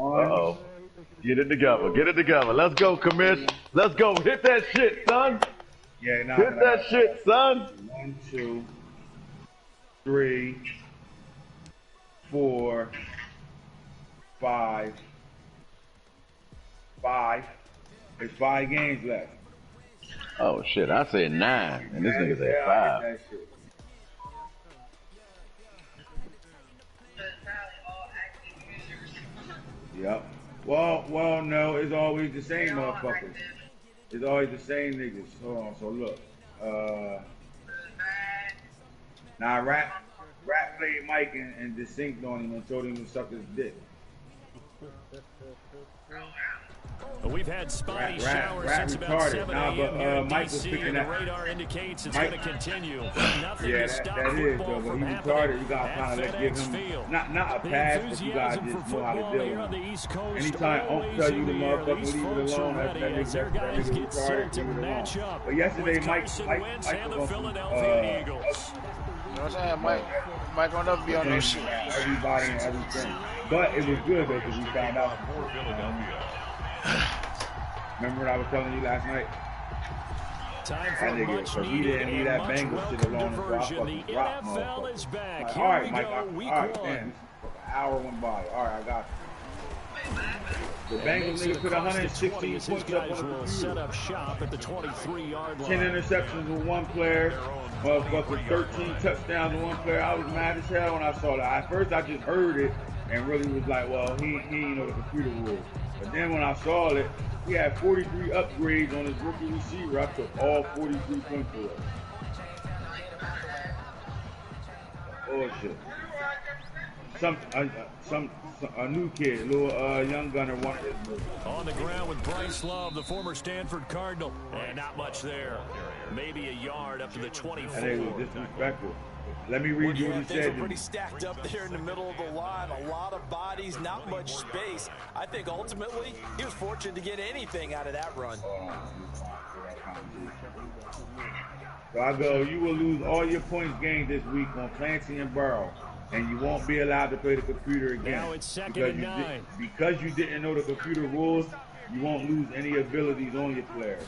Uh-oh. Get it together. Get it together. Let's go, commish. Let's go. Hit that shit, son. Yeah, nah, hit that shit, son. 1, 2, 3, 4, 5. 5. There's 5 games left. Oh shit! I said 9, and this nigga said 5. Yep. Well, no, it's always the same motherfuckers. It's always the same niggas. Hold on, so look. Now Rap played Mike and distinct on him and told him to suck his dick. We've had spotty showers since about 7 a.m. here in D.C. and the radar indicates it's going to continue. Nothing to stop football from happening at FedEx Field. Not a pass, but you guys just know how to deal with it. Anytime Unc tell you the motherfucker leave it alone, that nigga retarded, leave it alone. But yesterday, Mike was on You know what I'm saying? Mike gonna never be on no shit. Everybody and everything. But it was good though, because we found out. Remember what I was telling you last night? Time for that nigga, because he didn't leave that Bengals shit alone, so I fucking dropped motherfucker. Like, all right, Mike, all right, man, an hour went by. All right, I got you. The Bengals nigga put 116 points up on the computer. Set up shop at the 23-yard line. 10 interceptions with one player. Motherfucker, 13 touchdowns with one player. I was mad as hell when I saw that. At first, I just heard it and really was like, well, he ain't know the computer rules. But then when I saw it, he had 43 upgrades on his rookie receiver. I took all 43 points for it. Oh shit. A new kid, a little young gunner wanted his move. On the ground with Bryce Love, the former Stanford Cardinal. And not much there. Maybe a yard up to the 24. That nigga was disrespectful. Let me read you what he said. Things were pretty stacked up there in the middle of the line. A lot of bodies, not much space. I think ultimately he was fortunate to get anything out of that run. So I go, you will lose all your points gained this week on Clancy and Burrow, and you won't be allowed to play the computer again. Now it's second and 9. Because you didn't know the computer rules, you won't lose any abilities on your players.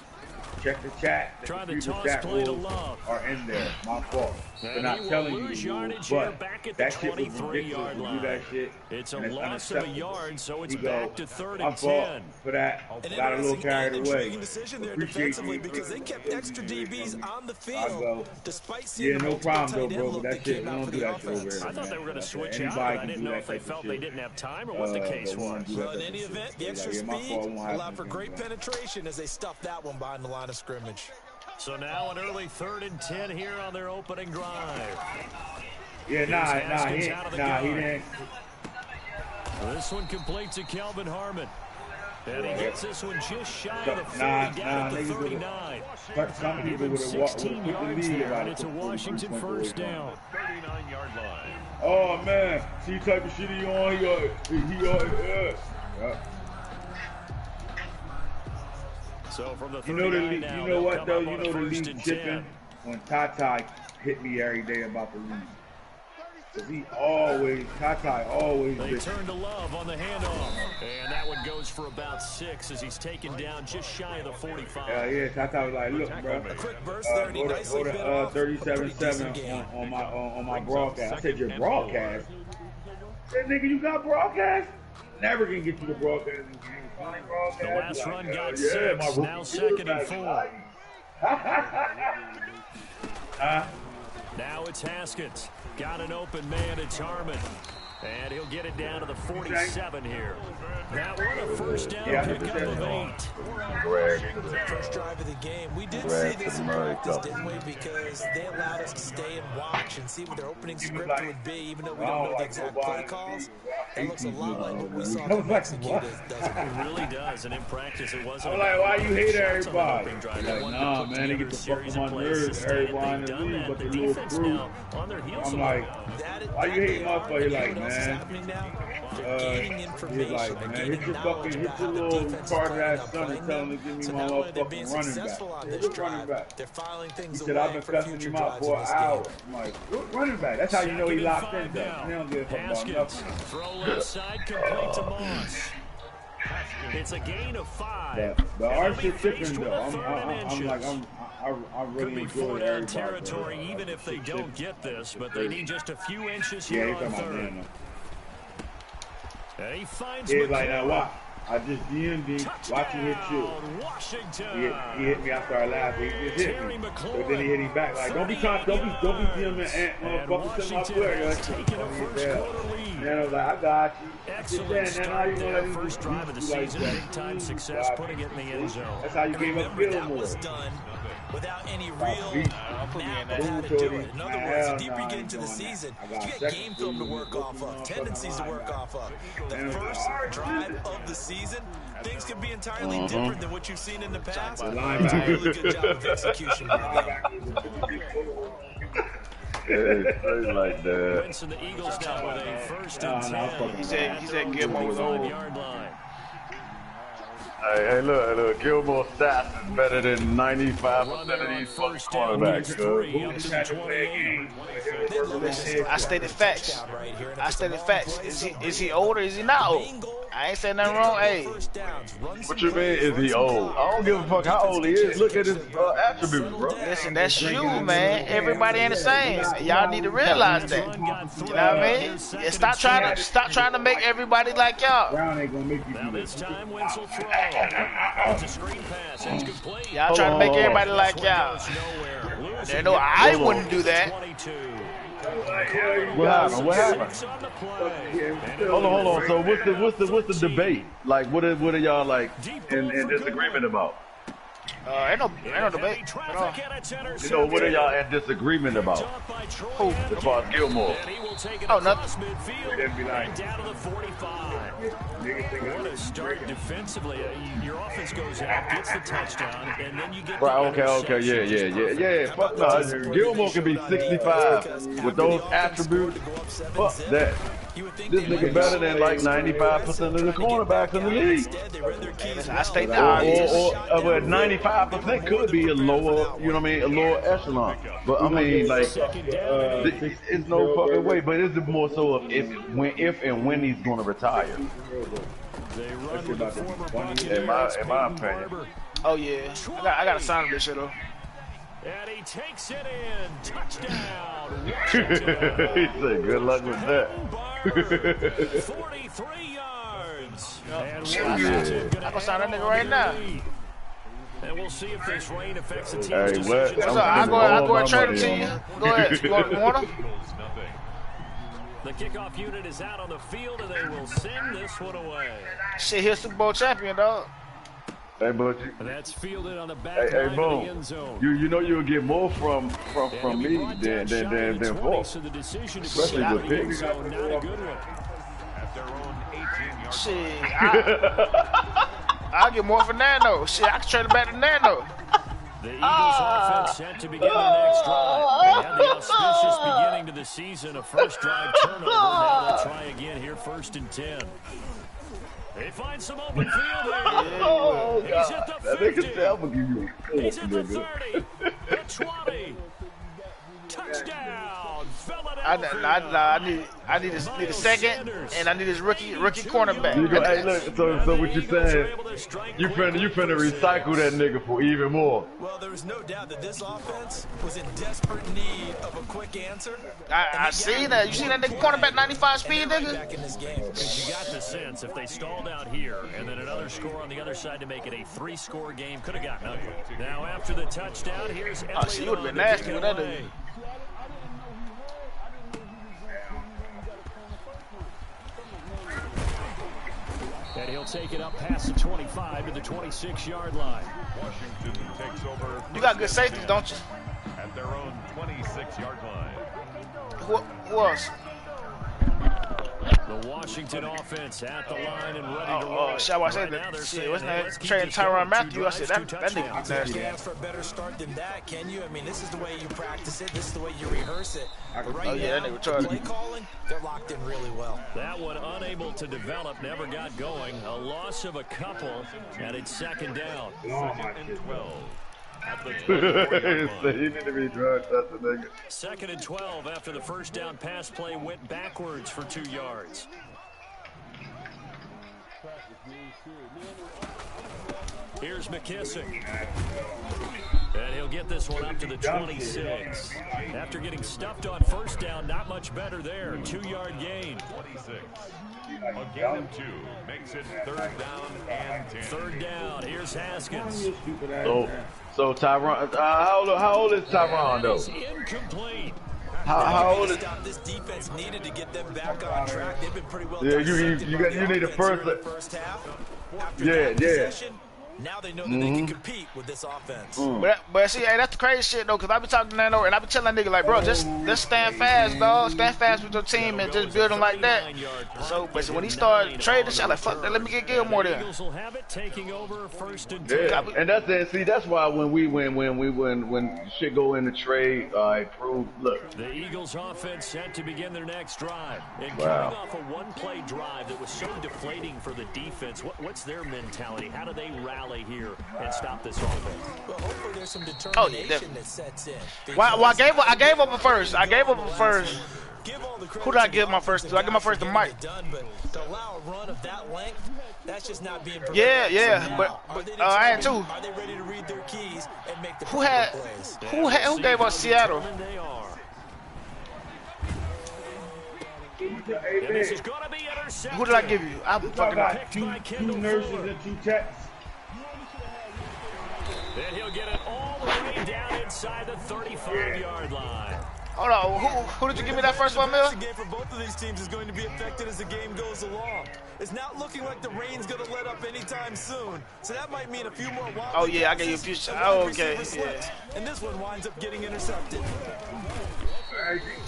Check the chat. The computer chat rules are in there. My fault for not telling you the rules, but that shit was ridiculous to do that shit. It's a loss of a yard, so it's back to 3rd and 10. My fault for that. Got a little carried away. Decision there defensively because they kept extra DBs on the field. Despite seeing no problem though, bro. But that shit, we don't do that shit over here. I thought they were going to switch out. I didn't know if they felt they didn't have time or what the case was. Well, in any event, the extra speed allowed for great penetration as they stuffed that one behind the line of scrimmage. So now an early 3rd and 10 here on their opening drive. Yeah, he didn't. This one complete to Kelvin Harmon. And he gets this one just shy of the 40, down at the 39. Some people would have walked with the lead. And it's a Washington first down. 39-yard line. Oh, man. See type of shit he on? So from the you know what though? You know the league chipping when Tata hit me every day about the league. Cause Tata always. They turn to Love on the handoff, and that one goes for about 6 as he's taken down just shy of the 45. Yeah, Tata was like, look, bro, a quick burst there, and he nicely bit off 37-7 on my broadcast. I said your broadcast. I said, nigga, you got broadcast? Never can get you the broadcast. The last run got 6, now 2nd and 4. Now it's Haskins. Got an open man, it's Harmon. And he'll get it down to the 47 here. That one a first down pickup of 8. First drive of the game. We did see this in practice, didn't we? Because they allowed us to stay and watch and see what their opening script would be, even though we don't know the exact play calls. It looks a lot like what we saw them execute, doesn't it? It really does, and in practice it wasn't. I'm like, why you hate everybody? Like, nah, man, they get the fuck on my nerves. Everybody in the league, but the little crew. I'm like, why you hate motherfucker? Like, man, man. happening now. They're gaining information. Like, they're man, gaining hit your knowledge fucking, about hit your how the little defense retarded ass are son and playing tell him them. to give me So my not only they're being motherfucking running back. successful on What this running drive, back? they're filing He things said, I've away been for cussing future him out drives for in an this hour. game. I'm like, what running back? That's how you know he locked in, though. He don't give a fuck about nothing. Throw left side complete to Moss. It's a gain of 5. But our shit tripping, though. I really could be enjoy 4-down territory even if they don't get this, but they need just a few inches yeah, here he's on talking about third. Dan, And he finds though. He's like, now watch. I just DM'd him. Watch him hit you. Washington. He hit me. I started laughing. He just hit me. So then he hit him back. Like, don't be DMing motherfucker to my player. That's taking a first-quarter lead. And I was like, I got you. Excellent start there. First drive of the season. Big-time success, putting it in the end zone. That's how you gave up That was done without any real map of how to do it. In other words, the deeper you get into the season, you get game film to work off of, tendencies to work off of. The first drive of the season, things could be entirely different than what you've seen in the past. It's a really good job of execution. Like that. Winston, the Eagles now with a first and 10. He said Gilmore was old. Hey, look, Gilmore's stats is better than 95% of these first cornerbacks. I stated facts. Is he old or is he not old? I ain't saying nothing wrong. Hey, What you mean, is he old? I don't give a fuck how old he is. Look at his attributes, bro. listen, that's you, man. Everybody ain't the same. Y'all need to realize that. You know what I mean? And stop trying to make everybody like y'all. Brown ain't gonna make you Now do this this. time Winslow throw. It's a screen pass. It's complete. Y'all trying to make everybody like y'all. They know I wouldn't do that. What happened? Hold on. So what's the debate? Like, what are y'all like in disagreement about? Ain't no debate. You know, what are y'all in disagreement about? Who? As far as Gilmore. Oh, nothing. Down to the 45. What a start defensively. Your offense goes out, gets the touchdown, and then you get Right, okay, yeah. Fuck no. Gilmore can be 65 with those attributes. Fuck that. This nigga better than like 95% of the cornerbacks in the league. I state the obvious. But 95% could be a lower, you know what I mean, a lower echelon. But I mean, like, it's no fucking way. But it's more so of if and when he's going to retire. In my opinion. Oh yeah, I gotta sign this shit though. And he takes it in. Touchdown. He said, good luck with that. 43 yards. And I'm gonna sign that nigga right now. And we'll see if this rain affects the team's Hey, decisions. What's up? I'll go and trade him to you. Go ahead. You want him? The kickoff unit is out on the field, and they will send this one away. Shit, he's Super Bowl champion, dog. Hey, but That's fielded on the back hey, line of the Boone. end zone. You know you'll get more from me than Paul. So the decision to Especially go with picks. not a good one. Shit, I'll get more for Nano. Shit, I can trade it back to Nano. The Eagles offense set to begin the next drive. They had the auspicious beginning to the season, a first drive turnover. Now they'll try again here, first and 10. They find some open field here. Oh, He's at the 50. He's at the 30. The 20. Touchdown, Philadelphia. I need a second, and I need his rookie cornerback. Hey, look, so what you saying? You finna recycle that nigga for even more. Well, there was no doubt that this offense was in desperate need of a quick answer. I see that. You see that nigga cornerback 95 speed, nigga? Back in this game. You got the sense if they stalled out here and then another score on the other side to make it a 3-score game, could have gotten ugly. Now after the touchdown, here's Elliott. Oh, see, you would have been nasty with that dude. And he'll take it up past the 25 to the 26-yard line. Washington takes over. You got good safeties, don't you? At their own 26-yard line. Who else? The The Washington offense at the line and ready to roll. Shall I say that? Shit, wasn't that trading Tyrann Mathieu? I said that nigga nasty. You ask for a better start than that, can you? I mean, this is the way you practice it. This is the way you rehearse it. But right yeah, now, that nigga play calling, they're locked in really well. That one unable to develop, never got going. A loss of a couple, and it's second down. Second and 12. At the You need to be drug tested, nigga. Second and 12 after the first down pass play went backwards for 2 yards. Here's McKissick. And he'll get this one up to the 26. After getting stuffed on first down, not much better there. 2-yard gain. 26. A gain of 2 makes it third down and 10. Third down. Here's Haskins. So Tyrann, how old is Tyrann though? Incomplete. How old is? This defense needed to get them back on track. They've been pretty well. Yeah, you need a first half. Yeah. Now they know that they can compete with this offense. But see, hey, that's the crazy shit though, cause I be talking to Nano and I be telling that nigga like, bro, just stand fast, dog. Stand fast with your team and just build them like that. So, but when he started trading shit, like fuck that, let me get Gilmore there. Eagles will have it, taking over first and 10. 10. Yeah, and that's it. See, that's why when shit go in the trade, improve. Look, the Eagles offense set to begin their next drive. And coming off a one-play drive that was so deflating for the defense, what's their mentality? How do they rally here and stop this offense? Well, hopefully there's some determination that sets in. Well, I gave up a first. Who did I give my first to? I give my first to Mike. But to allow a run of that length, that's just not being Yeah, but I had two. Are they ready to read their keys and make the plays? Who gave us Seattle? They are. Who did I give you? I got two nurses and 2 techs. Then he'll get it all the way down inside the 35-yard line. Hold on, who did you give me that first one, Mill? The game for both of these teams is going to be affected as the game goes along. It's not looking like the rain's going to let up anytime soon, so that might mean a few more wild. Oh yeah, I gave you a few. Oh, okay. Yeah. And this one winds up getting intercepted.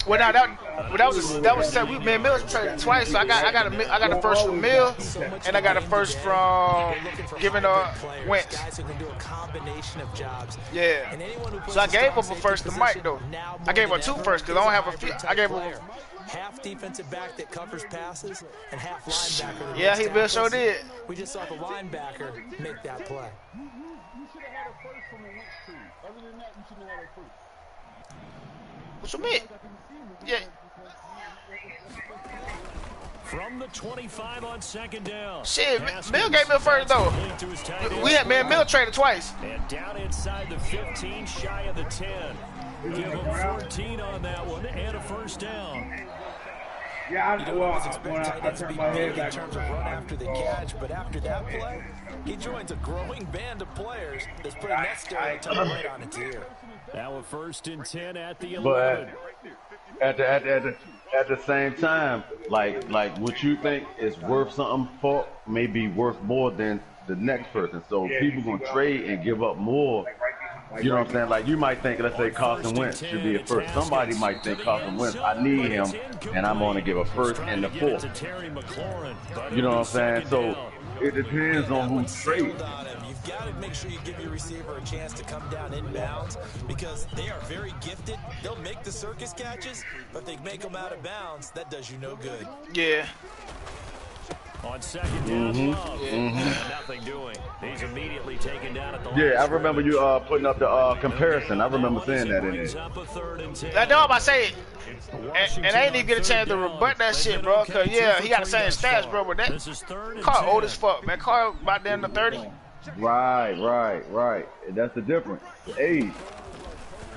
Well, now that was said. Me and Mill traded twice, so I got the first from Mill, and I got the first from giving Wentz. Guys who can do a combination of jobs. Yeah. So I gave up a first to Mike though. I gave up 2 first because I don't have a few. I gave him half defensive back that covers passes and half linebacker. Yeah, he Bill sure did. We just saw the linebacker make that play. What you mean? Yeah. From the 25 on second down. Shit, Mill gave me a first though. We had Mill traded twice. And down inside the 15, shy of the 10. Give him 14 on that one and a first down. Yeah, I turned my head back. In terms of run after the catch, but after that play, he joins a growing band of players that's pretty necessary to turn right on its ear. Now a first and 10 at the 11. But at the same time, like what you think is worth something for may be worth more than the next person. So people gonna trade and give up more. You know what I'm saying? Like you might think, let's say Carson Wentz should be a first. Somebody might think Carson Wentz, I need him, and I'm gonna give a first and the 4th. You know what I'm saying? So it depends on who's trading. You've got to make sure you give your receiver a chance to come down inbounds because they are very gifted. They'll make the circus catches, but if they make them out of bounds, that does you no good. Yeah. On second down, nothing doing. He's immediately taken down at the line. Yeah, I remember you putting up the comparison. I remember saying that in there. I know about saying, and I didn't even get a chance to rebut that shit, bro. Cause yeah, he got the same stats, bro. But that car old as fuck, man. Car about down to 30. Right. That's the difference. The age.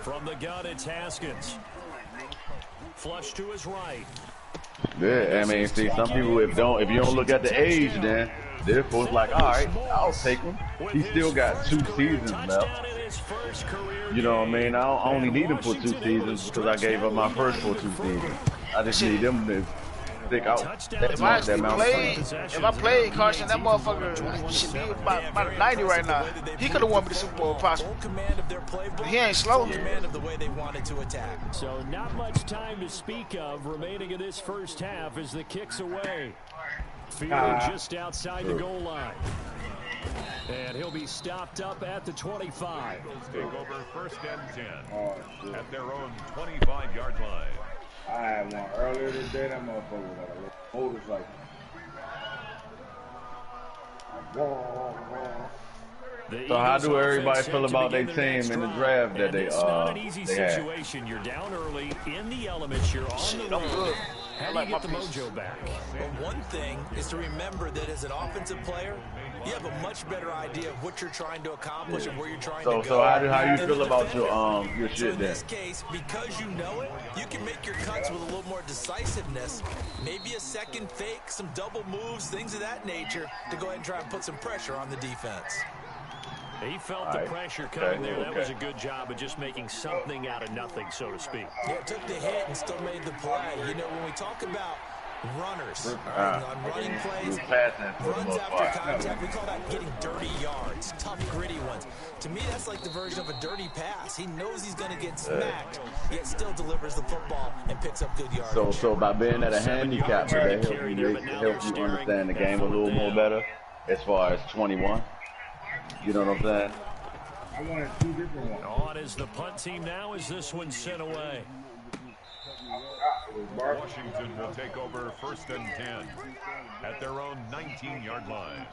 From the gun, it's Haskins. Flush to his right. Yeah, I mean, see, some people if you don't look at the age, then therefore it's like, all right, I'll take him. He still got 2 seasons left. You know what I mean? I only need him for 2 seasons because I gave up my first for 2 seasons. I just need him to. stick out. If I played Carson, that motherfucker should be about a 90 right now. He could have won me the Super Bowl possibly. He ain't slow. So not much time to speak of remaining in this first half as the kick's away. Fielded just outside the goal line. And he'll be stopped up at the 25. Take over first and 10 at their own 25-yard line. I had one earlier today. That motherfucker was like a little motorcycle. So how do everybody feel about their team in the draft that they It's not an easy had? situation. You're down early in the elements. You're on the road. How do you get the mojo back? Well, one thing is to remember that as an offensive player, you have a much better idea of what you're trying to accomplish and where you're trying to go. So how do you feel about your shit so in then? this case, because you know it, you can make your cuts with a little more decisiveness. Maybe a second fake, some double moves, things of that nature to go ahead and try and put some pressure on the defense. He felt the pressure coming there. That was a good job of just making something out of nothing, so to speak. Yeah, took the hit and still made the play. You know, when we talk about runners on running plays, runs after contact, we call that getting dirty yards, tough, gritty ones. To me, that's like the version of a dirty pass. He knows he's going to get smacked, yet still delivers the football and picks up good yards. So by being at a handicap, that help you understand the game a little more better as far as 21. You know what I'm saying? I wanted two different ones. On is the punt team now as this one's sent away. Washington will take over first and 10 at their own 19-yard line.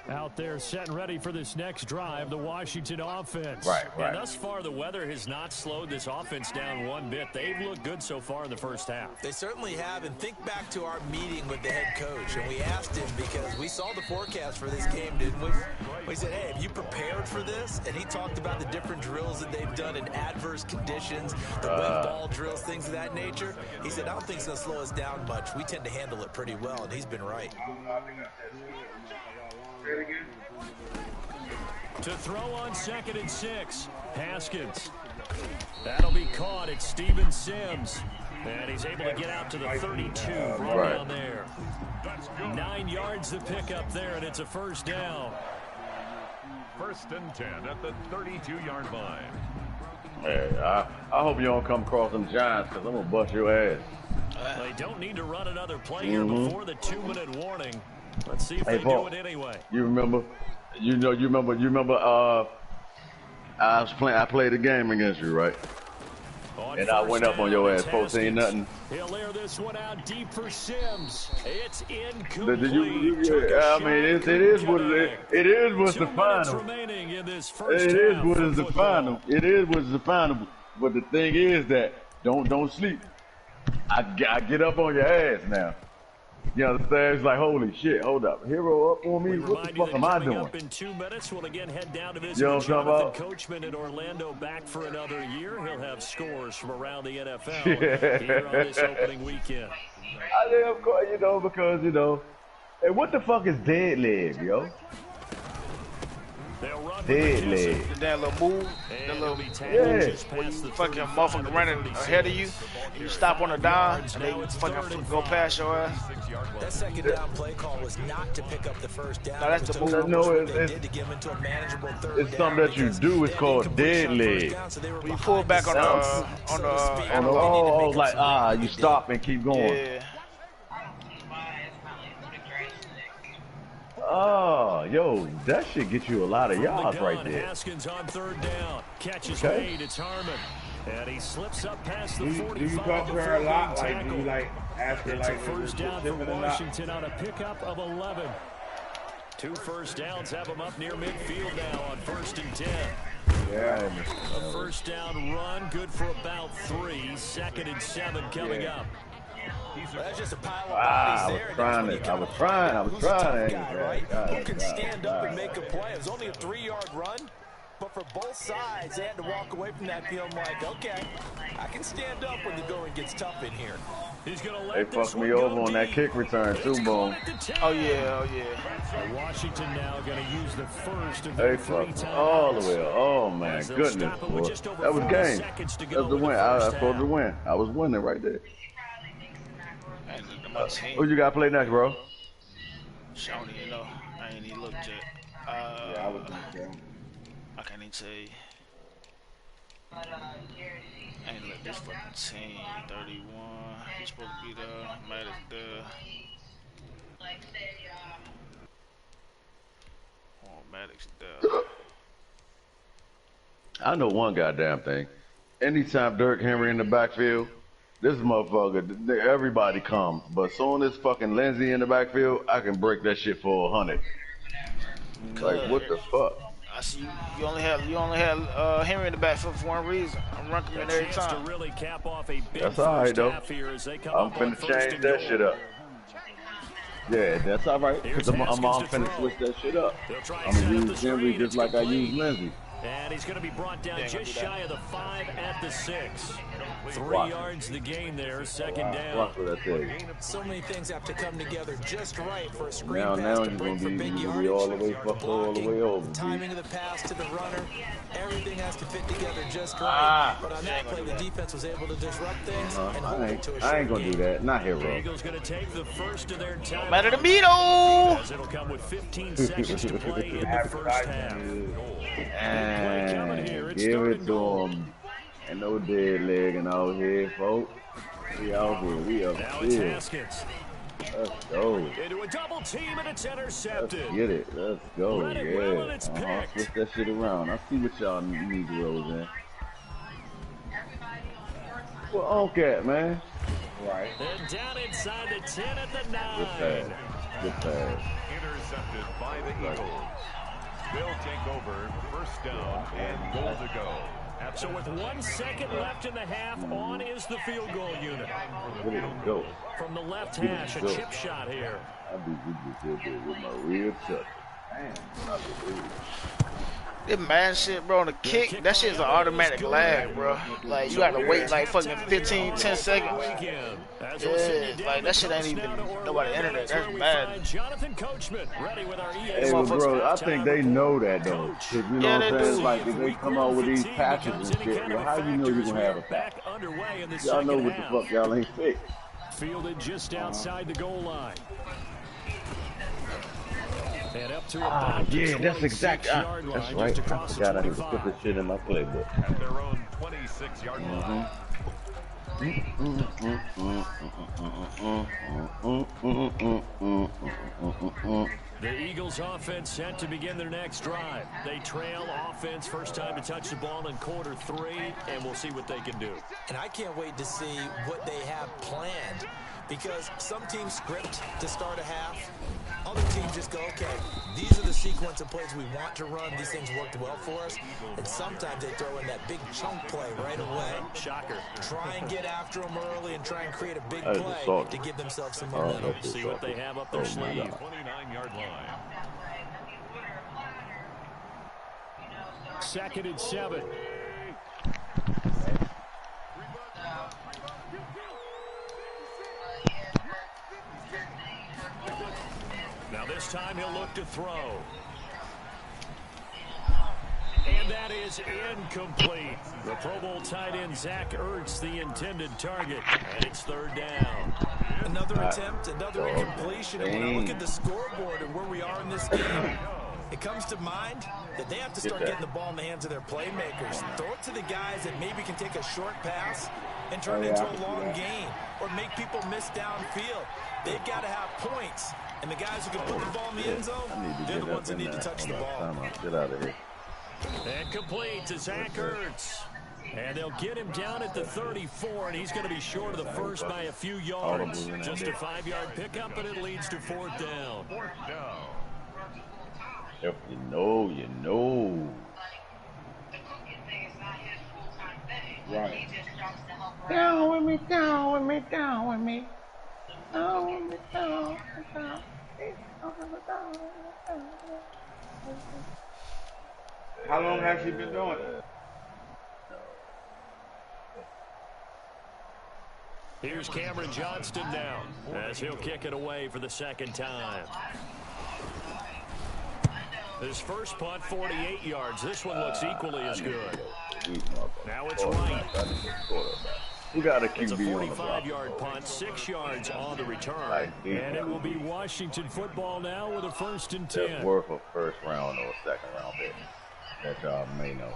Out there set and ready for this next drive, the Washington offense. Right. And thus far, the weather has not slowed this offense down one bit. They've looked good so far in the first half. They certainly have, and think back to our meeting with the head coach, and we asked him because we saw the forecast for this game, didn't we? We said, hey, have you prepared for this? And he talked about the different drills that they've done in adverse conditions, the wet ball drills, things of that nature. He said, I don't think it's going to slow us down much. We tend to handle it pretty well, and he's been right. To throw on 2nd and 6, Haskins. That'll be caught at Steven Sims. And he's able to get out to the 32 right down there. 9 yards to pick up there, and it's a first down. First and 10 at the 32-yard line. Hey, I hope you don't come across them Giants because I'm going to bust your ass. They don't need to run another play here before the 2-minute warning. Let's see if they Paul, do it anyway. You remember? I played a game against you, right? And I went up on your ass, 14-0. He'll air this one out deep for Sims. It's incomplete. I mean, it is what it is. What's the final? It is what is the final. It is what's the final. But the thing is that don't sleep. I get up on your ass now. You understand? It's like, holy shit, hold up. Hero up on me? What the fuck am I doing? Up in 2 minutes, we'll again head down to visit Jonathan Coachman in Orlando, back for another year. He'll have scores from around the NFL here on this opening weekend. I think, of course, because, hey, what the fuck is dead leg, yo? Dead leg. That little move, that little just past the fucking motherfucker running ahead of you. You stop on a dime, and they fucking go past your ass. That second down play call was not to pick up the first down. No, that's the move. No, it's something that you do. It's called dead leg. You pull back on you stop and keep going. Yeah. Oh, yo, that shit get you a lot of yards right there. Haskins on 3rd down. Catches made. It's Harmon. And he slips up past the 45. Do you talk to her a lot? Like, do you ask her it's a first down for Washington on a pickup of 11. 2 first downs have them up near midfield now on 1st and 10. Yeah. A first down run, good for about 3. 2nd and 7 coming up. That's just a pile of bodies there. I was trying. Who's a tough guy, right? Who can stand up and make a play? It was only a 3-yard run, But for both sides, they had to walk away from that feeling like, okay, I can stand up when the going gets tough in here. He's gonna they fucked me over on that kick return too, Boone. Oh yeah, oh yeah. Washington now gonna use the first of They their fucked all the way up. Oh my goodness, boy. That was game. That's the win. I was supposed to win. I was winning right there. Who you got to play next, bro? Shawnee, you know, I ain't even looked yet. Yeah, I was gonna go. I can't even tell you. I ain't looked this fucking team. 31. He's supposed to be there. Matt is there. Oh, Maddox there. I know one goddamn thing. Anytime Derrick Henry in the backfield, this motherfucker, everybody comes. But soon as fucking Lindsey in the backfield, I can break that shit for 100. Like, what the fuck? I see you only had Henry in the backfield for one reason. I'm running him every time. To really cap off a big That's all right, though. I'm finna change that shit up. Yeah, that's all right. Because I'm finna switch that shit up. I'm gonna use Henry just like I use Lindsey. And he's going to be brought down just shy of the 5 at the 6. 3 yards the gain there, second down. Watch what I tell you. So many things have to come together just right for a screen Now pass to you're break for gonna big be yardage. all the way fucked all the way over. Timing of the pass to the runner, everything has to fit together just right. But on that play, the defense was able to disrupt things and hold it to a short I ain't gonna do that. Not here, The bro. Eagles going to take the first of their time. Matter to beat, oh! As it'll come with 15 seconds to play in the first half. And give it to him. Ain't no dead legging out here, folks. We out here. We up Now it's here. Haskins. Let's go. Into a double team and it's intercepted. Let's get it. Let's go. Let it roll and Yeah. it's picked. Switch that shit around. I see what y'all Negroes in. Well, on cat, man. Right. And down inside the 10 at the 9. Good pass. Good pass. Intercepted by the Eagles. They'll take over first down and goal to go. So with 1 second left in the half, on is the field goal unit. There you go. From the left hash, a chip shot here. I be just did with my real touch. Damn. This man shit, bro, on the kick, that shit's an automatic lag, bro. Like, you gotta wait like fucking 15, 10 seconds. Yeah, like, that shit ain't even nobody internet. That's bad. Jonathan Coachman, ready with our Hey, but bro, I think they know that, though. Cause you know what I'm saying? Like, if they come out with these patches and shit, well, how you know you're gonna have a patch? Y'all know what the fuck y'all ain't fixed. Fielded just outside the goal line. And up to about yeah, that's exact. That's right. I forgot I need to put this shit in my playbook. At their own 26-yard line. The Eagles offense set to begin their next drive. They trail offense, first time to touch the ball in quarter 3, and we'll see what they can do. And I can't wait to see what they have planned, because some teams script to start a half. Other teams just go, okay, these are the sequence of plays we want to run. These things worked well for us. And sometimes they throw in that big chunk play right away. Shocker. Try and get after them early and try and create a big play to give themselves some momentum. See what they have up their sleeve. 29-yard line. 2nd and 7. Now this time he'll look to throw. And that is incomplete. The Pro Bowl tight end Zach Ertz, the intended target. And it's 3rd down. Another attempt, another incompletion. And when I look at the scoreboard and where we are in this game, it comes to mind that they have to start getting the ball in the hands of their playmakers. Throw it to the guys that maybe can take a short pass and turn it into a long gain or make people miss downfield. They've got to have points. And the guys who can put the ball in the end zone, they're the ones that need to touch the ball. Get out of here. And complete to Zach Ertz. And they'll get him down at the 34, and he's going to be short of the first by a few yards. Just a 5-yard pickup, and it leads to 4th down. 4th down. If you know, you know. Right. Down with me, down with me, down with me. Down with me, down, down. How long has she been doing it? Here's Cameron Johnston now as he'll kick it away for the second time. His first punt, 48 yards. This one looks equally as good. Now it's right. We got a QB. It's a 45-yard punt, 6 yards on the return. And it will be Washington football now with a 1st and 10. That's worth a first round or a second round pick. That y'all may know.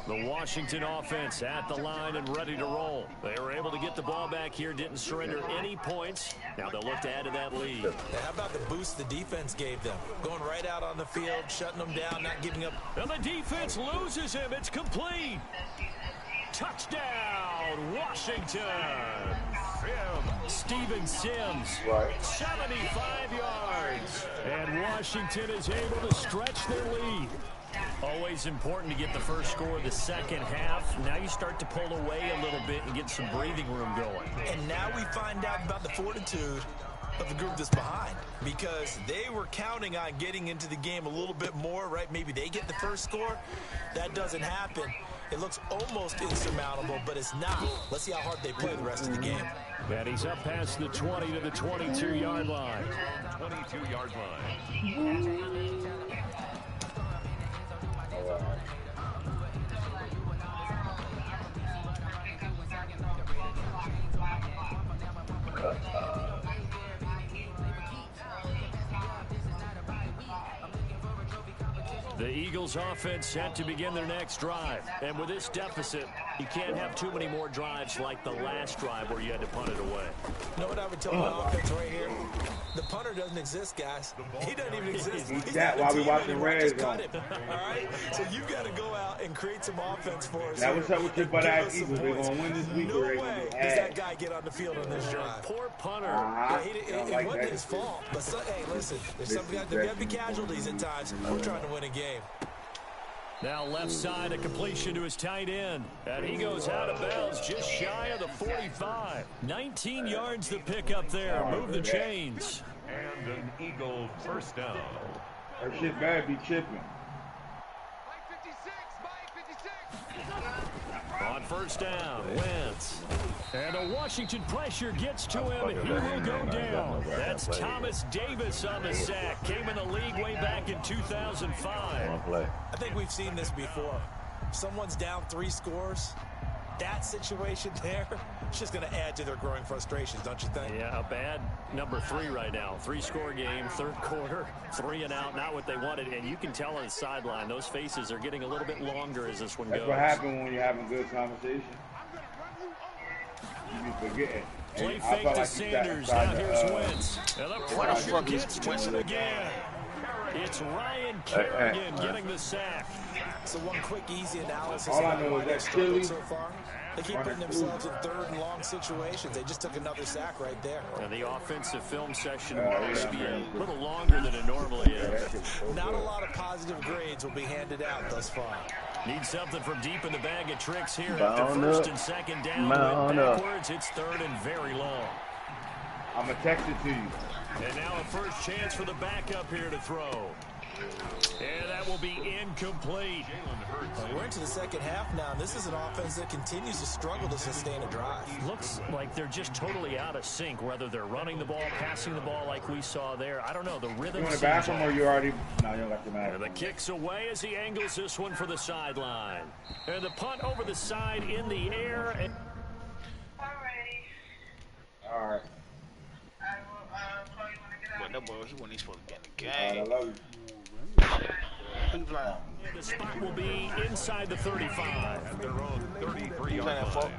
The Washington offense at the line and ready to roll. They were able to get the ball back here, didn't surrender any points. Now they'll look to add to that lead. How about the boost the defense gave them? Going right out on the field, shutting them down, not giving up. And the defense loses him. It's complete. Touchdown, Washington. Steven Sims, 75 yards. And Washington is able to stretch their lead. Always important to get the first score of the second half. Now you start to pull away a little bit and get some breathing room going. And now we find out about the fortitude of the group that's behind, because they were counting on getting into the game a little bit more, right? Maybe they get the first score. That doesn't happen. It looks almost insurmountable, but it's not. Let's see how hard they play the rest of the game. And he's up past the 20 to the 22-yard line. 22-yard line. The Eagles offense set to begin their next drive. And with this deficit, you can't have too many more drives like the last drive where you had to punt it away. You know what I would tell the offense right here? The punter doesn't exist, guys. He doesn't even exist. He's that while we watching Red Zone. All right? So you've got to go out and create some offense for us. That was up with your butt-ass Eagles. They're going to win this week. No way does that guy get on the field on this drive. Poor punter. It wasn't his fault. But hey, listen, there's got to be casualties at times. We're trying to win a game. Now left side, a completion to his tight end. And he goes out of bounds just shy of the 45. 19 yards to pick up there. Move the chains. And an Eagle first down. That shit bad be chipping. On first down, Wentz. And a Washington pressure gets to him, and he will go down. That's Thomas Davis on the sack. Came in the league way back in 2005. I think we've seen this before. Someone's down 3 scores. That situation there, it's just going to add to their growing frustrations, don't you think? Yeah, a bad number 3 right now. 3-score game, third quarter, 3 and out, not what they wanted. And you can tell on the sideline, those faces are getting a little bit longer as this one goes. That's what happens when you're having good conversation. You be forgetting. Play fake to Sanders. Now here's Wentz. And the pressure gets to him again. It's Ryan Kerrigan getting the sack. So one quick, easy analysis. All I know is that Chili so far, they keep putting themselves in third and long situations. They just took another sack right there. And the offensive film session will always be a little longer than it normally is. Not a lot of positive grades will be handed out thus far. Need something from deep in the bag of tricks here after first and second down. Backwards, it's third and very long. I'm going to text it to you. And now a first chance for the backup here to throw. And that will be incomplete. We're into the second half now. This is an offense that continues to struggle to sustain a drive. Looks like they're just totally out of sync, whether they're running the ball, passing the ball like we saw there. I don't know. The rhythm. You want to back him or you already? No, you don't got the back. The kick's away as he angles this one for the sideline. And the punt over the side in the air. All right. But that boy, he wasn't supposed to be in the game. I love you. The spot will be inside the 35. At their own 33-yard line.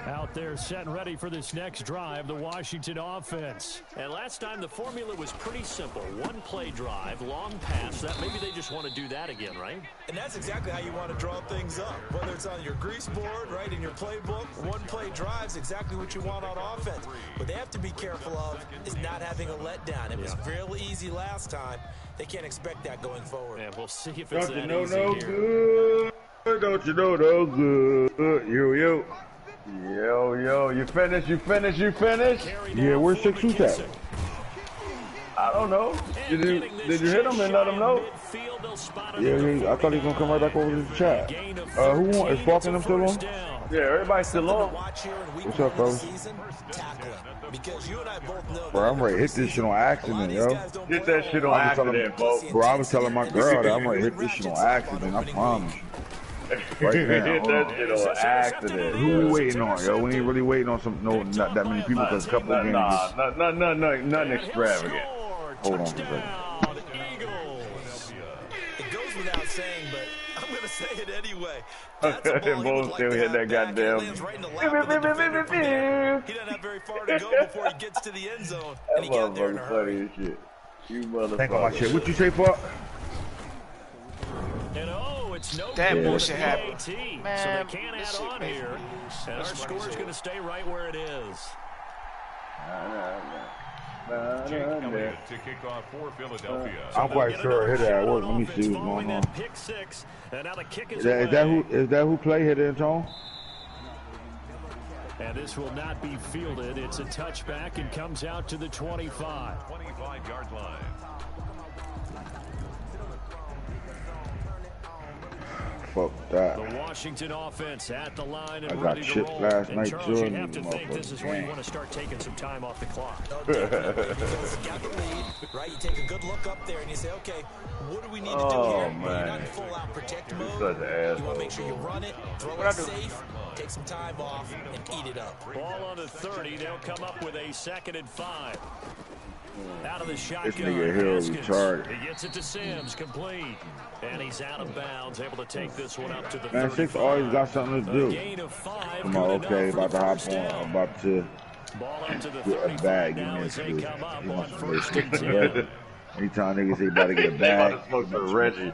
Out there set and ready for this next drive, the Washington offense. And last time the formula was pretty simple. One play drive, long pass. That maybe they just want to do that again, right? And that's exactly how you want to draw things up. Whether it's on your grease board, right, in your playbook, one play drive's exactly what you want on offense. What they have to be careful of is not having a letdown. It was real easy last time. They can't expect that going forward. And we'll see if it's Don't that you know easy no here. good? Don't you know no good? Yo. Yo, you finished? Yeah, where's 6'2" at? I don't know. Did you hit him and let him know? Yeah, I thought he was gonna come right back over to the chat. Who won? Is Falk and them still on? Yeah, everybody's still on. What's up, fellas? Bro, I'm ready to hit this shit on accident, yo. Hit that shit on accident, folks. Bro, I was telling my girl that I'm ready to hit this shit on accident, I promise you. Right now, hit that shit on accident. Who we waiting on, yo? We ain't really waiting on not that many people because a couple of games. Nothing extravagant. Hold on for a second. It goes without saying, but I'm going to say it anyway. Both still hit that goddamn. He doesn't have very far to go before he gets to the end zone. And he got there in a hurry. Shit. You motherfucker. Think on my shit. What you say, Falk? That bullshit happened. Man, so they can't add on here. And our score is going to stay right where it is. To kick off for Philadelphia. I'm quite sure I hit it at work. Let me see what's going on. Pick six, and now the kick Is that who play hit it, Tone? And this will not be fielded. It's a touchback and comes out to the 25. 25-yard line. Fuck that. The Washington offense at the line and I got ready to chipped roll. last and night, Charles, too. you have to think this is where you want to start taking some time off the clock. Because you got the lead, right? You take a good look up there and you say, okay, what do we need to do here? Man. You're not in full-out protect mode. Such an asshole. You want to make sure you run it, throw it safe, take some time off, and eat it up. Ball on the 30. They'll come up with a 2nd and 5. Out of the shotgun. This nigga Hill retarded. He gets it to Sims, complete. And he's out of bounds, able to take this one up to the 36 35. always got something to do. Gain of 5. Come on, okay, about to hop on. I'm about to Ball up to the get a 35 bag. now Give as me they come up he on wants to 1st stick and 10. together. Anytime niggas say about to get a bag. You about to smoke some Reggie.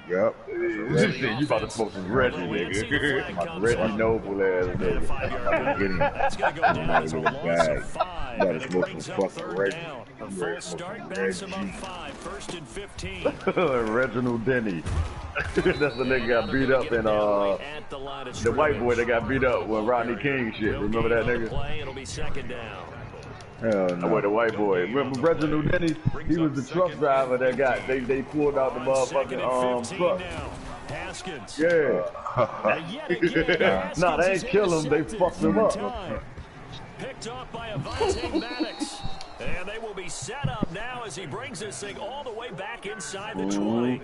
Yep. You about to smoke some Reggie, nigga. Reggie Noble ass nigga. That's going to go down as a loss of 5. Gotta And it smoke brings some up fucking 3rd Reggie. down. A full start backs him up 5. 1st and 15. Reginald Denny. That's the nigga got beat up in the white boy that got beat up with Rodney King shit. Remember that nigga? It'll be 2nd down. Hell no. With the white boy. Remember Reginald Denny? He was the truck driver that got they pulled out the motherfucking truck. Haskins. Yeah. Nah, they ain't kill him, they fucked him up. Picked off by Avante Maddox. And they will be set up now as he brings this thing all the way back inside the 20.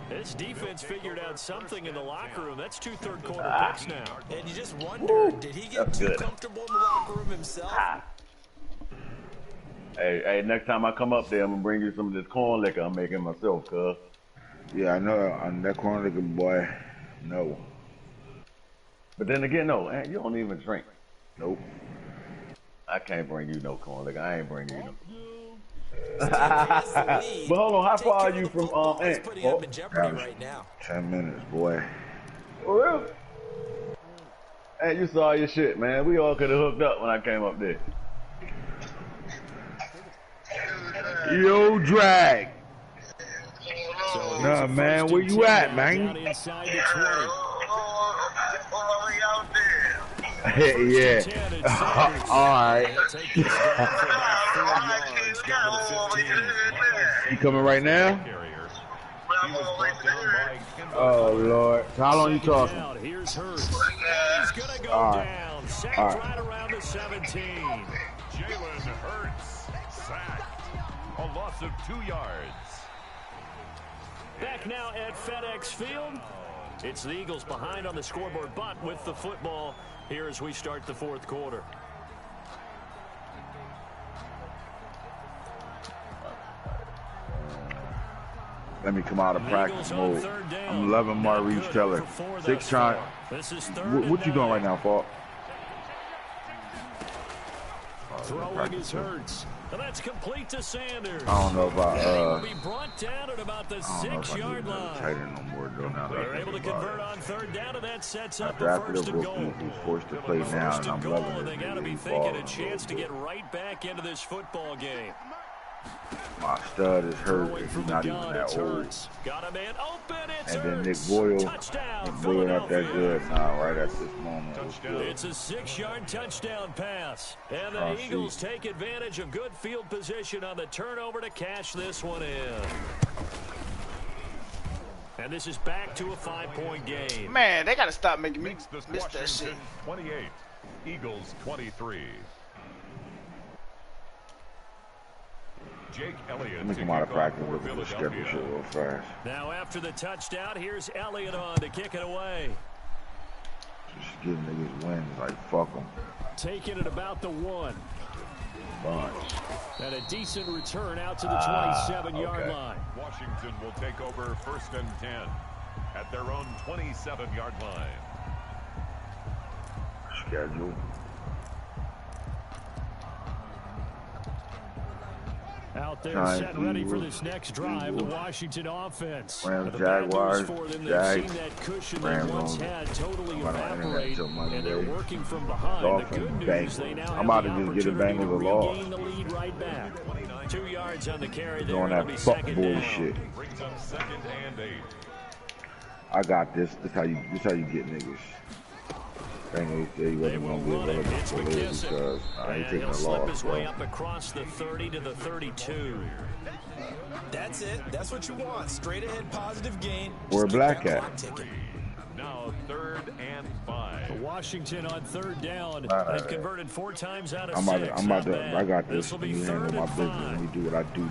This defense figured out something in the locker room. That's 2 third-quarter picks now. And you just wonder, did he get too comfortable in the locker room himself? Hey, next time I come up there, I'm gonna bring you some of this corn liquor I'm making myself, cuz. Yeah, I know. On that corner liquor, boy. No. But then again, no, you don't even drink. Nope. I can't bring you no corn liquor. I ain't bringing you no. But hold on, how far are you from Ant? Oh, right now. 10 minutes, boy. For real? Hey, you saw your shit, man. We all could have hooked up when I came up there. Yo, Drag. Nah, man, where you at, man? Yeah. All right. You coming right now? Oh, Lord. How long you talking? Here's Hurts. He's going to go down. Sacked right around the 17. Jalen Hurts sacked. A loss of 2 yards. Back now at FedEx Field. It's the Eagles behind on the scoreboard, but with the football here as we start the 4th quarter. Let me come out of practice mode. I'm loving Maurice Teller. 6 times. What you doing right now, Falk? Throwing his Hurts. And that's complete to Sanders. I don't know about He'll be brought down at about the 6-yard line. No more, though, now They're able to convert on 3rd down, and that sets up the after 1st and goal. He's forced to play now, and I'm loving it. They got to be thinking a chance to get right back into this football game. My stud is hurt. He's not even that old. And then Nick Boyle not that good now, right at this moment. It's a 6-yard touchdown pass. And the Eagles take advantage of good field position on the turnover to cash this one in. And this is back to a 5-point game. Man, they got to stop making me miss that shit. 28, Eagles 23. Jake Elliott. Let me come out of practice with the schedule shit real fast. Now after the touchdown, here's Elliott on to kick it away. Just give niggas wins, like fuck them. Taking it about the 1. Bunch. And a decent return out to the 27-yard line. Washington will take over 1st and 10 at their own 27-yard line. Schedule. Out there, set ready for this next drive, the Washington offense. Rams, Jaguars, Jags, Rams totally evaporate, and they're working from behind. The good news, they now have the opportunity to regain the lead right back. 2 yards on the carry there. Doing that fuck bullshit. I got this. This how you get niggas. I ain't gonna say he wasn't gonna get relevant for this because I ain't taking a loss. His way up across the 30 to the 32. That's it. That's what you want. Straight ahead positive gain. Where Black at? Now 3rd and 5. Washington on 3rd down. They've converted 4 times out of 6. I got this. Let me handle my business. Let me do what I do.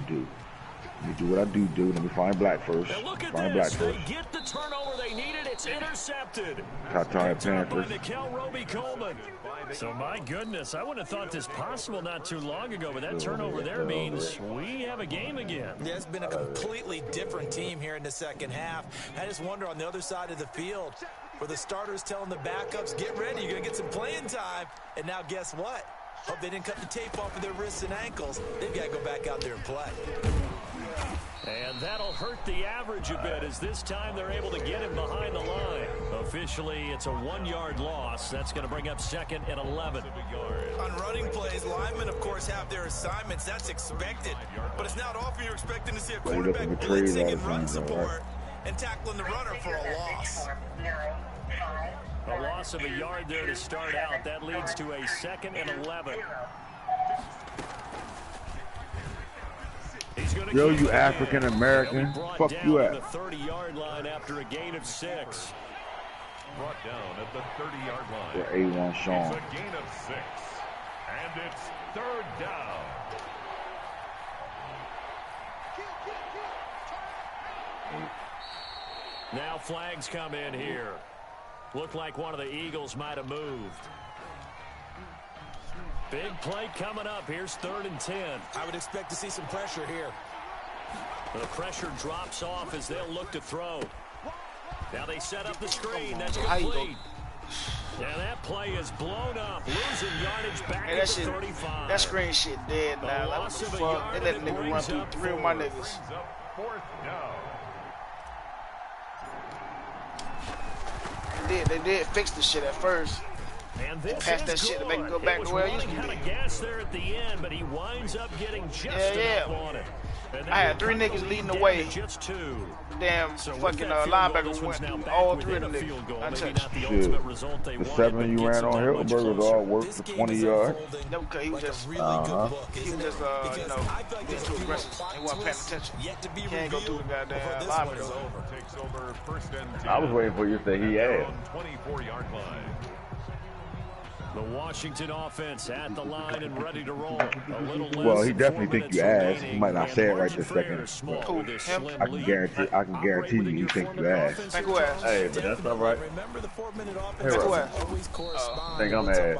Let me do what I do. Let me find Black first. Find Black first. They get the turnover they needed. It's intercepted. Qatar Panthers. So my goodness, I wouldn't have thought this possible not too long ago, but that turnover there means we have a game again. Yeah, it's been a completely different team here in the second half. I just wonder on the other side of the field where the starters telling the backups, get ready, you're going to get some playing time. And now guess what? Hope they didn't cut the tape off of their wrists and ankles. They've got to go back out there and play. And that'll hurt the average a bit as this time they're able to get him behind the line. Officially, it's a 1-yard loss. That's going to bring up 2nd and 11. On running plays, linemen, of course, have their assignments. That's expected. But it's not often you're expecting to see a quarterback blitzing and run support and tackling the runner for a loss. A loss of a yard there to start out. That leads to a 2nd and 11. Yo, you African American, fuck you at. The 30-yard line after a gain of 6. Brought down at the 30-yard line. For A1 Sean. It's a gain of 6, and it's 3rd down. Now flags come in here. Looked like one of the Eagles might have moved. Big play coming up. Here's 3rd and 10. I would expect to see some pressure here. The pressure drops off as they'll look to throw. Now they set up the screen. That's complete. And that play is blown up. Losing yardage back at the 35. That screen shit dead now. Like, what the fuck? They let the nigga run through 3 of my niggas. 4th down. They did fix the shit at first. And this passed that shit to make it go back to where it used to be. Kind of gas there at the end, but he winds up getting just enough on it. I had 3 niggas leading the way. Just 2. Damn fucking linebacker went through all 3 of the niggas. Untouched. The 7 you ran on Hildenberg was all worth for 20 yards. No, because he was just, you know, he's too aggressive. He wasn't paying attention. He ain't go through the goddamn linebacker. I was waiting for you to say he had. 24-yard line. The Washington offense at the line and ready to roll. Well, he definitely think you asked. He might not say it right this second. I can guarantee you he think you asked. Hey, but that's not right. Hey, right. Think I'm ass.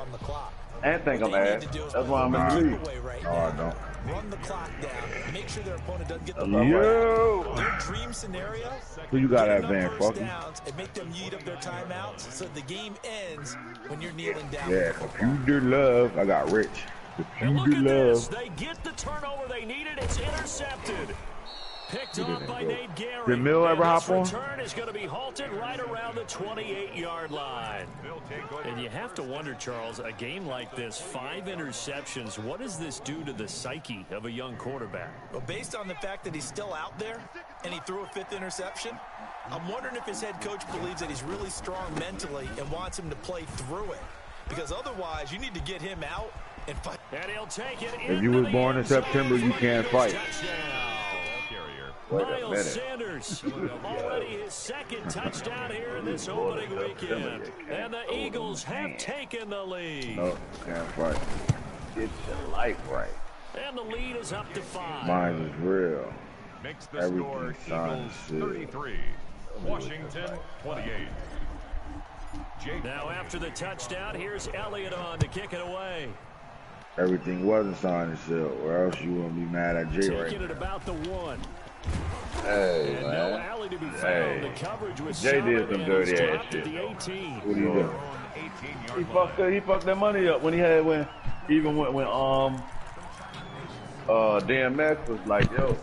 And think I'm ass. That's why I'm in the league. No, I don't. Run the clock down. Make sure their opponent doesn't get the ball. Yo! Their dream scenario. Who you got at Van fucking? And make them yeet up their timeouts so the game ends when you're kneeling down. Yeah, computer love. I got rich. Computer love. They get the turnover they needed. It's intercepted. Picked off by Nate Gehrig. Did Mill ever hop on? Return is going to be halted right around the 28-yard line. And you have to wonder, Charles, a game like this, 5 interceptions, what does this do to the psyche of a young quarterback? Well, based on the fact that he's still out there and he threw a 5th interception, I'm wondering if his head coach believes that he's really strong mentally and wants him to play through it. Because otherwise, you need to get him out and fight. And he'll take it. If you was born in September, you can't fight. Miles Sanders, already his 2nd touchdown here in this opening weekend. And the Eagles have taken the lead. No, can't fight. Get your life right. And the lead is up to 5. Mine is real. Makes the score Eagles 33, Washington 28. Now after the touchdown, here's Elliott on to kick it away. Everything wasn't signed and sealed, or else you wouldn't be mad at Jay right Taking it about the 1. Hey, And man. no alley to be found. The coverage was Jay did some solid, dirty and ass he's dropped shit. at the 18. What do you do? He fucked that money up when he had when DMX was like, yo,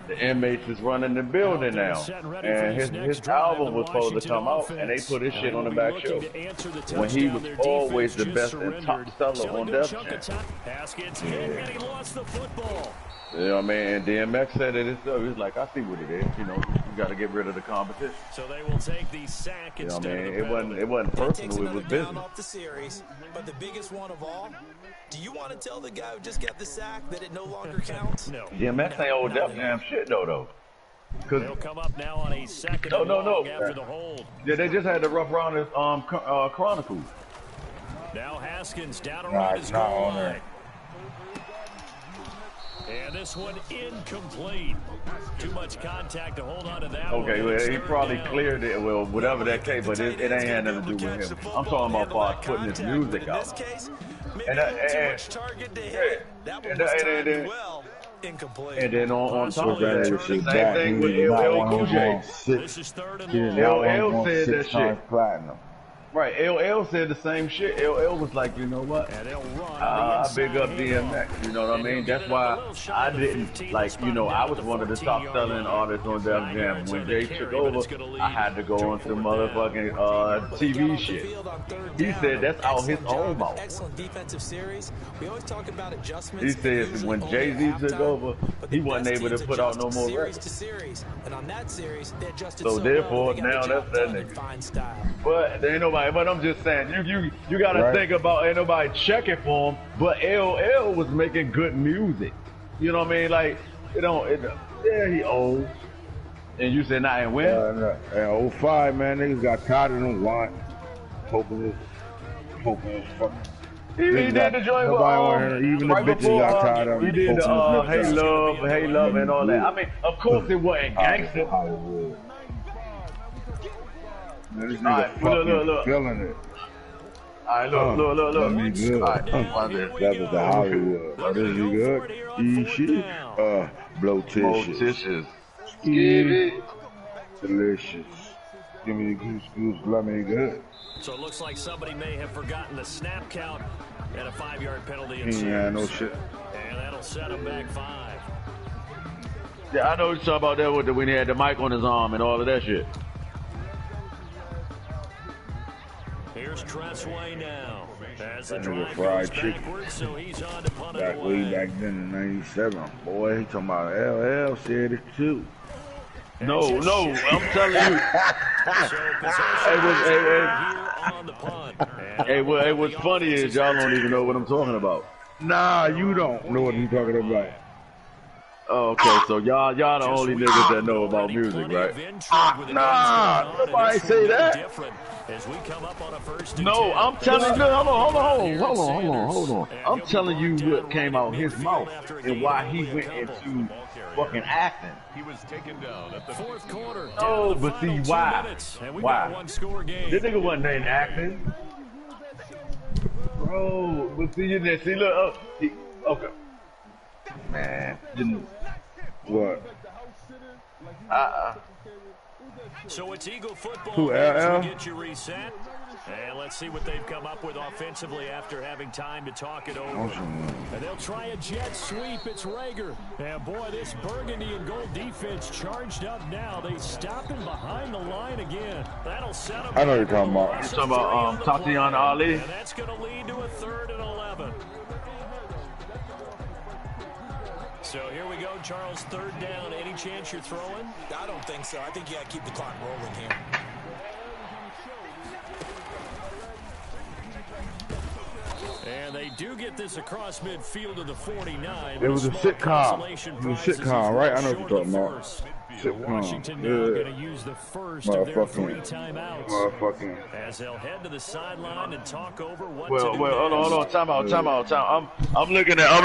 the inmates is running the building now, and his album was supposed to come out, and they put his shit on the back show when he was always the best and top seller on Def Jam. Haskins hit, and he lost the football. You know what I mean? And DMX said it himself. He was like, I see what it is. You know, you got to get rid of the competition. So they will take the sack You know what instead I mean? of the penalty. It wasn't personal. It was business. Off the series, but the biggest one of all, do you want to tell the guy who just got the sack that it no longer counts? No. DMX ain't old Def Jam shit though. They'll come up now on a 2nd No. and long after the hold. Yeah, they just had the Rough Riders Chronicles. Now Haskins down around his goal line. And this one incomplete. Too much contact to hold on to that one. Okay, well, he probably cleared it, well, whatever that case, but it ain't had nothing to do with him. I'm talking about Fox putting his music out. And then on top of that, the same thing with LL Cool J. This is 3rd and long. LL said that shit. Platinum. Right, LL said the same shit. LL was like, you know what? I big up DMX, you know what I mean? That's why I didn't, like, you know, I was one of the top selling artists on Def Jam. When Jay took over, I had to go on some motherfucking TV shit. He said that's out his own mouth. Excellent defensive series. We always talk about adjustments. He said when Jay-Z took over, he wasn't able to put out no more records. And on that series, they adjusted So therefore, now that's that nigga. But there ain't nobody. But I'm just saying, you gotta think about ain't nobody checking for him. But LL was making good music. You know what I mean? Like yeah, he old. And you said not in when? In 05, man, niggas got tired of them lying. Hoping it's fucking. He did the joint even the right bitches before, got tired of him. He did the Hey Love, and all that. I mean, of course it wasn't gangster. Hollywood. Man, this nigga Alright, fucking look. feeling it. Alright, look. Let me good. Alright, That was the Hollywood. This is good. Eat shit. Blowtitious. Skinny. Delicious. Give me the goose, let me good. So it looks like somebody may have forgotten the snap count and a 5-yard penalty. Yeah, no shit. And that'll set him back 5. Yeah, I know you talking about that when he had the mic on his arm and all of that shit. Here's Tressway now. As the That nigga drive fried goes chicken. backwards, so he's on to punt it Back away. way back then in '97. Boy, he talking about LL said it too. No, I'm telling you. What's funny is y'all don't even know what I'm talking about. Nah, you don't know what I'm talking about. Oh, okay, so y'all the only niggas that know about music, right? Nah, nobody say that. No, I'm telling you, hold on. I'm telling you what came out his mouth and why he went into fucking acting. He was taken down at the 4th quarter. Oh, but see, why? Why? This nigga wasn't in acting. Bro, but see, look, okay. Man, what? So it's Eagle football. Who, LL? Get you reset. And let's see what they've come up with offensively after having time to talk it over. And they'll try a jet sweep. It's Rager. And boy, this burgundy and gold defense charged up now. They stop him behind the line again. That'll set him. I know you're talking about. You're talking about Tatiana Ali. And that's going to lead to a 3rd and 11. So here we go, Charles, 3rd down. Any chance you're throwing? I don't think so. I think you got to keep the clock rolling here. And they do get this across midfield to the 49. It was a sitcom. It was a sitcom, right? I know what you're talking about. Washington now going to use the first of their 3 timeouts. As they'll head to the sideline and talk over what to do. Well, hold on, time out. I'm looking at, hey,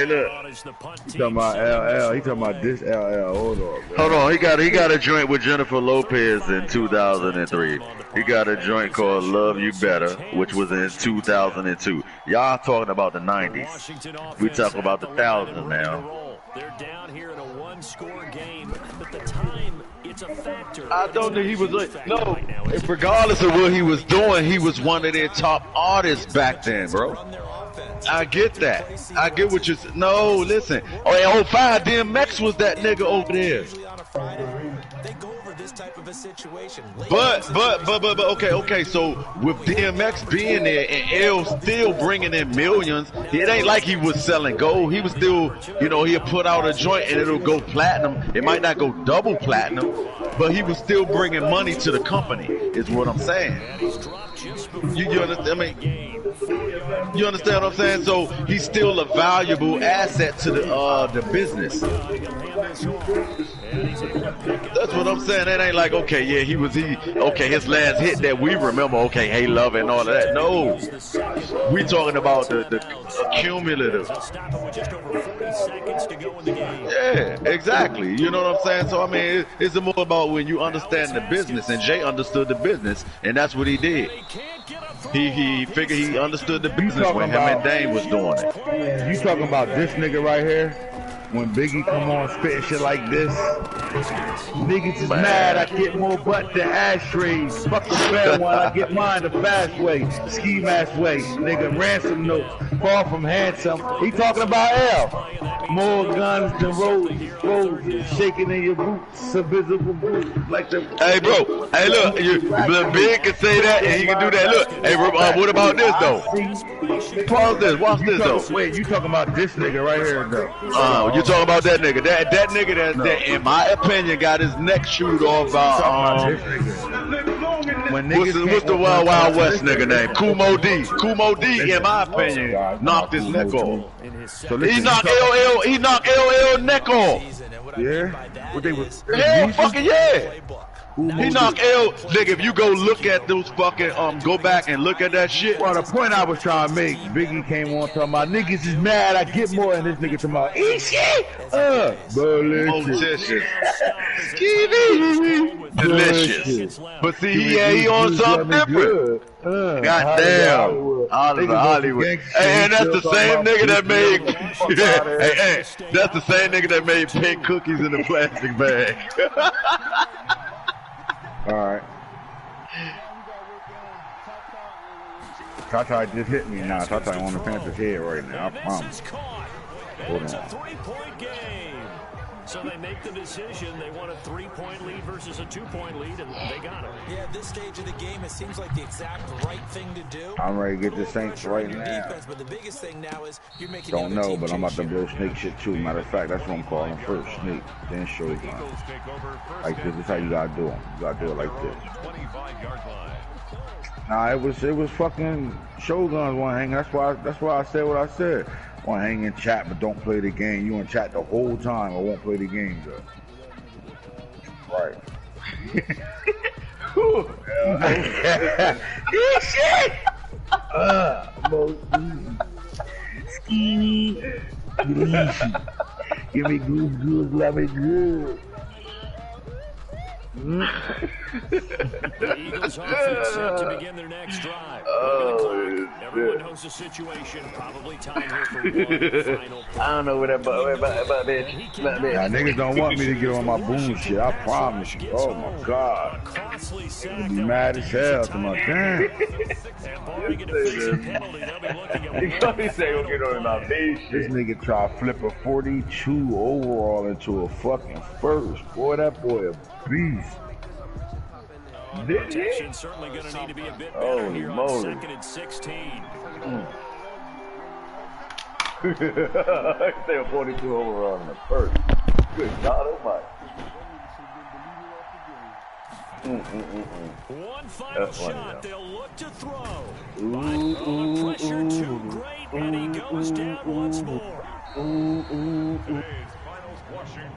look. He talking about LL. He talking about this LL. Hold on, man. Hold on, he got a joint with Jennifer Lopez in 2003. He got a joint called Love You Better, which was in 2002. Y'all talking about the 90s. We talking about the thousands now. They're down here in a 1-score game, but the time, it's a factor. I don't think he was no. Regardless of what he was doing, he was one of their top artists back then, bro. I get that. I get what you're saying. No, listen. Oh, 05, DMX was that nigga over there. They go over this type of a situation. But okay. So with DMX being there and L still bringing in millions, it ain't like he was selling gold. He was still, he'll put out a joint and it'll go platinum. It might not go double platinum, but he was still bringing money to the company. Is what I'm saying. You understand? I mean, you understand what I'm saying? So he's still a valuable asset to the business. That's what I'm saying. That ain't like, okay, yeah, his last hit that we remember, okay, Hey Love and all of that. No, we talking about the cumulative. Yeah, exactly. You know what I'm saying? So I mean, it's more about when you understand the business, and Jay understood the business, and that's what he did. He figured he understood the business when him and Dame was doing it. You talking about this nigga right here? When Biggie come on spitting shit like this, niggas is mad I get more butt than ashtrays. Fuck the fair one, I get mine the fast way, ski mask way. Nigga, ransom notes, far from handsome. He talking about L. More guns than roses, shaking in your boots, a visible boot. Like the. Hey, bro. Hey, look, Big can say that and he can do that. Look, hey, what about this though? Pause this. Watch this though. Wait, you talking about this nigga right here though? You talking about that nigga? That nigga that, in my opinion, got his neck chewed off by what's the Wild West nigga name? Kumo D, in my opinion, knocked his neck off. He knocked LL neck off. Yeah? What they was? Hell fucking yeah. He knocked L. Nigga, if you go look at those fucking, go back and look at that shit. Well, the point I was trying to make, Biggie came on talking about niggas is mad, I get more, and this nigga talking about, eat shit! Delicious. Delicious. But see, he on something different. Goddamn. Hollywood. Hey, and that's the same nigga that made, hey, that's the same nigga that made pink cookies in a plastic bag. Alright. Tata just hit me now. Tata on the Panthers' head right now. I promise. Hold on. So they make the decision. They want a 3-point lead versus a 2-point lead, and they got it. Yeah, at this stage of the game, it seems like the exact right thing to do. I'm ready to get the Saints right now. Defense, but the biggest thing now is you're making. Don't know, but I'm about to blow snake shit too. Matter of fact, that's what I'm calling first. Snake, then Shorty. Like this is how you gotta do them. You gotta do it like this. 25-yard line. Nah, it was fucking Shoguns one hanging. That's why I said what I said. Want to hang in chat, but don't play the game. You in chat the whole time. I won't play the game, though. Right. Shit! Skinny. Give me good, love me good. The Eagles offense set to begin their next drive. Everyone knows the situation. Probably time here for one final play. I don't know what about bitch. Y'all niggas don't want me to get on my Boone shit. I promise you. Oh my God. I'll be mad as hell to my damn. And barring a defensive penalty, they'll be looking at You gonna say we'll get on my base shit. This nigga try to flip a 42 overall into a fucking first. Boy, that boy a beast. Protection certainly going to need to be a bit better here on 2nd and 16. Say a 42 overall in the first. Good God almighty. One final shot. They'll look to throw. But pressure too great, and he goes down once more.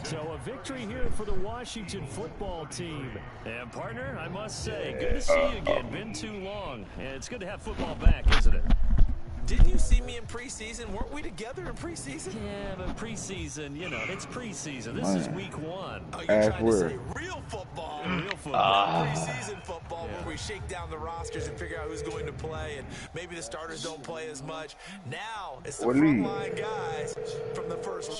So a victory here for the Washington football team. And partner, I must say, good to see you again. Been too long. And it's good to have football back, isn't it? Didn't you see me in preseason? Weren't we together in preseason? Yeah, but preseason, you know, it's preseason. This is week 1. Oh, you're trying to say real football. Real football. Preseason football where we shake down the rosters and figure out who's going to play, and maybe the starters don't play as much. Now it's the frontline guys from the first